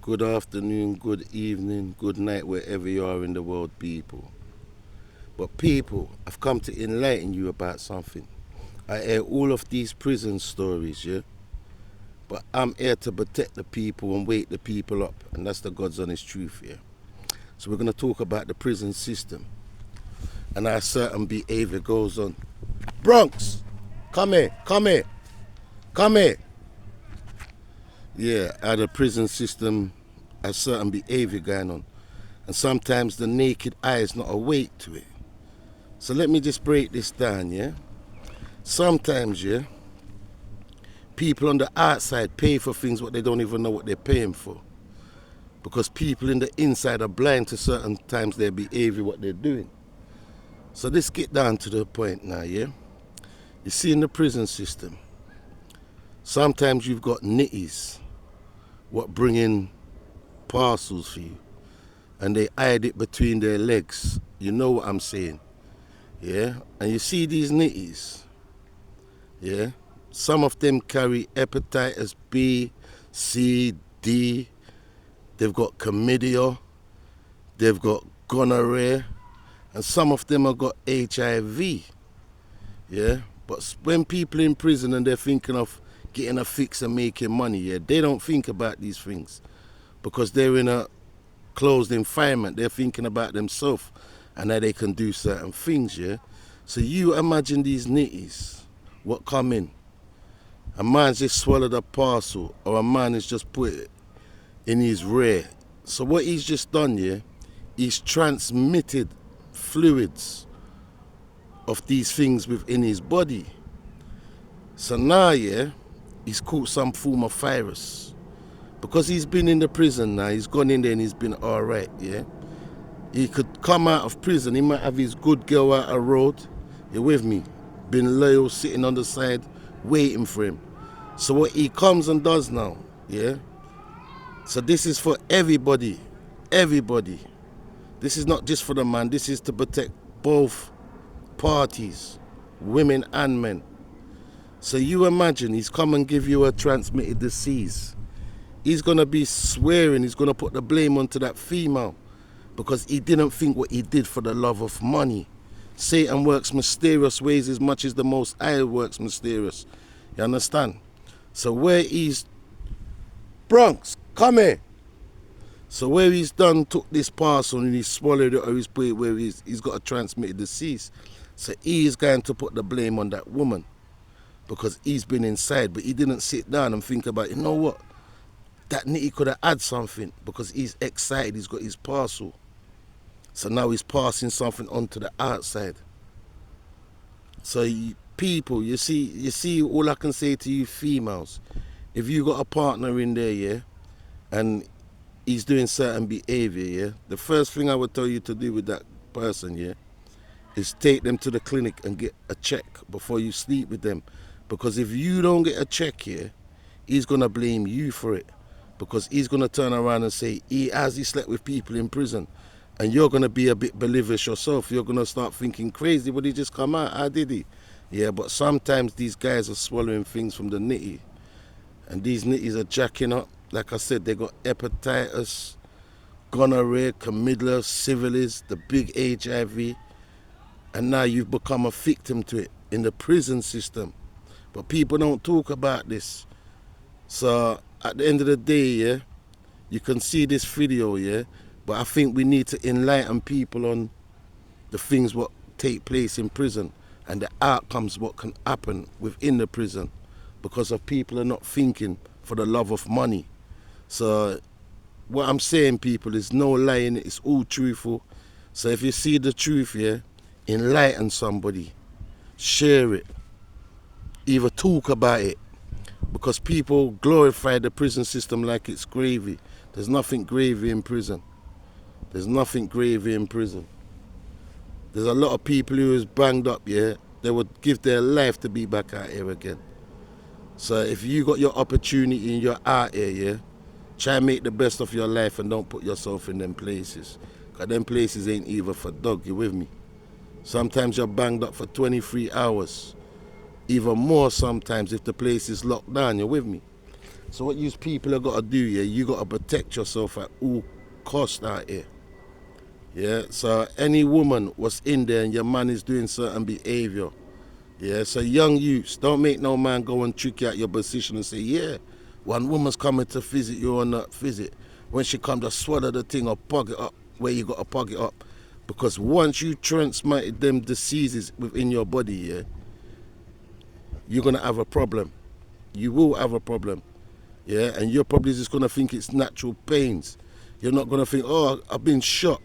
Good afternoon, good evening, good night, wherever you are in the world, people. But people, I've come to enlighten you about something. I hear all of these prison stories, yeah? But I'm here to protect the people and wake the people up, and that's the God's honest truth, yeah? So we're going to talk about the prison system and how certain behavior goes on. Bronx, come here, come here, come here. Yeah, how the prison system has certain behavior going on. And sometimes the naked eye is not awake to it. So let me just break this down, yeah? Sometimes, yeah, people on the outside pay for things what they don't even know what they're paying for. Because people in the inside are blind to certain times their behavior, what they're doing. So let's get down to the point now, yeah? You see in the prison system, sometimes you've got nitties what bring in parcels for you. And they hide it between their legs. You know what I'm saying? Yeah? And you see these nitties, yeah? Some of them carry hepatitis B, C, D. They've got chlamydia. They've got gonorrhea. And some of them have got HIV. Yeah? But when people in prison and they're thinking of getting a fix and making money, yeah, they don't think about these things because they're in a closed environment. They're thinking about themselves and how they can do certain things, yeah? So you imagine these nitties, what come in. A man's just swallowed a parcel or a man has just put it in his rear. So what he's just done, yeah, he's transmitted fluids of these things within his body. So now, yeah, he's caught some form of virus. Because he's been in the prison now, he's gone in there and he's been alright, yeah? He could come out of prison, he might have his good girl out the road, you with me? Been loyal, sitting on the side, waiting for him. So what he comes and does now, yeah? So this is for everybody, everybody. This is not just for the man, this is to protect both parties, women and men. So you imagine he's come and give you a transmitted disease. He's going to be swearing, he's going to put the blame onto that female because he didn't think what he did for the love of money. Satan works mysterious ways as much as the Most High works mysterious. You understand? So where he's... Bronx, come here. So where he's done, took this parcel and he swallowed it or he's put it where he's got a transmitted disease. So he is going to put the blame on that woman because he's been inside, but he didn't sit down and think about, you know what? That nitty could have had something because he's excited, he's got his parcel. So now he's passing something onto the outside. So people, you see, all I can say to you females, if you got a partner in there, yeah, and he's doing certain behavior, yeah, the first thing I would tell you to do with that person, yeah, is take them to the clinic and get a check before you sleep with them. Because if you don't get a check here, he's gonna blame you for it. Because he's going to turn around and say, he slept with people in prison. And you're going to be a bit believish yourself. You're going to start thinking crazy. Would he just come out? How did he? Yeah, but sometimes these guys are swallowing things from the nitty. And these nitties are jacking up. Like I said, they got hepatitis, gonorrhea, chlamydia, syphilis, the big HIV. And now you've become a victim to it in the prison system. But people don't talk about this. So at the end of the day, yeah, you can see this video, yeah, but I think we need to enlighten people on the things what take place in prison and the outcomes what can happen within the prison because of people are not thinking for the love of money. So what I'm saying, people, is no lying, it's all truthful. So if you see the truth, yeah, enlighten somebody, share it, either talk about it. Because people glorify the prison system like it's gravy. There's nothing gravy in prison. There's nothing gravy in prison. There's a lot of people who is banged up, yeah, they would give their life to be back out here again. So if you got your opportunity and you're out here, yeah, try and make the best of your life and don't put yourself in them places. Because them places ain't even for dog, you with me? Sometimes you're banged up for 23 hours. Even more sometimes if the place is locked down, you're with me? So what you people have got to do, yeah, you got to protect yourself at all cost out here. Yeah, so any woman was in there and your man is doing certain behavior, yeah, so young youths, don't make no man go and trick you out your position and say, yeah, one woman's coming to visit you on that visit. When she comes to swallow the thing or pug it up where you got to pug it up. Because once you transmitted them diseases within your body, yeah, you're going to have a problem. You will have a problem, yeah, and you're probably just going to think it's natural pains. You're not going to think, oh, I've been shot.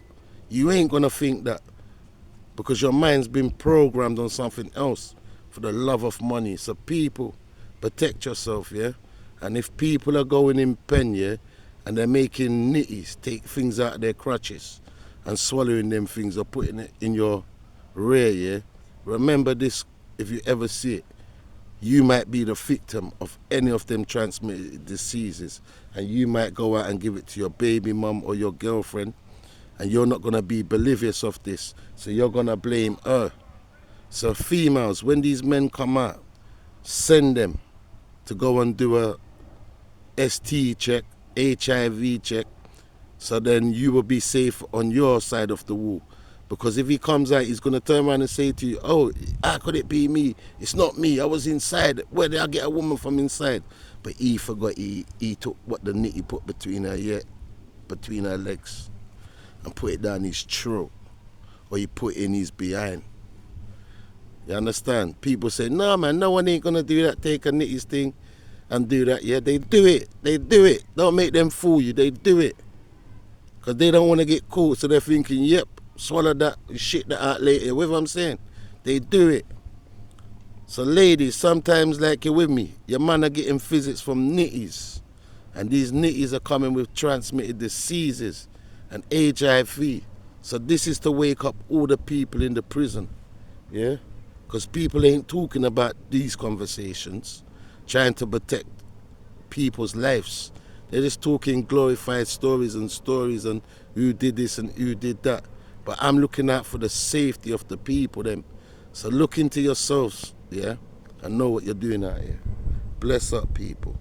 You ain't going to think that because your mind's been programmed on something else for the love of money. So people, protect yourself, yeah? And if people are going in pen, yeah, and they're making nitties, take things out of their crutches and swallowing them things or putting it in your rear, yeah? Remember this if you ever see it. You might be the victim of any of them transmitted diseases and you might go out and give it to your baby mum or your girlfriend and you're not going to be oblivious of this, so you're going to blame her. So females, when these men come out, send them to go and do a ST check, HIV check, so then you will be safe on your side of the wall. Because if he comes out, he's going to turn around and say to you, oh, how could it be me? It's not me, I was inside. Where did I get a woman from inside? But he forgot he took what the nitty put between her legs and put it down his throat. Or he put it in his behind. You understand? People say, no man, no one ain't going to do that, take a nitty's thing and do that. Yeah, they do it. They do it. Don't make them fool you. They do it. Because they don't want to get caught, so they're thinking, yep, swallow that, shit that out later. What I'm saying? They do it. So ladies, sometimes like you're with me, your man are getting visits from nitties. And these nitties are coming with transmitted diseases and HIV. So this is to wake up all the people in the prison. Yeah? Because people ain't talking about these conversations, trying to protect people's lives. They're just talking glorified stories and who did this and who did that. But I'm looking out for the safety of the people, them. So look into yourselves, yeah, and know what you're doing out here. Bless up, people.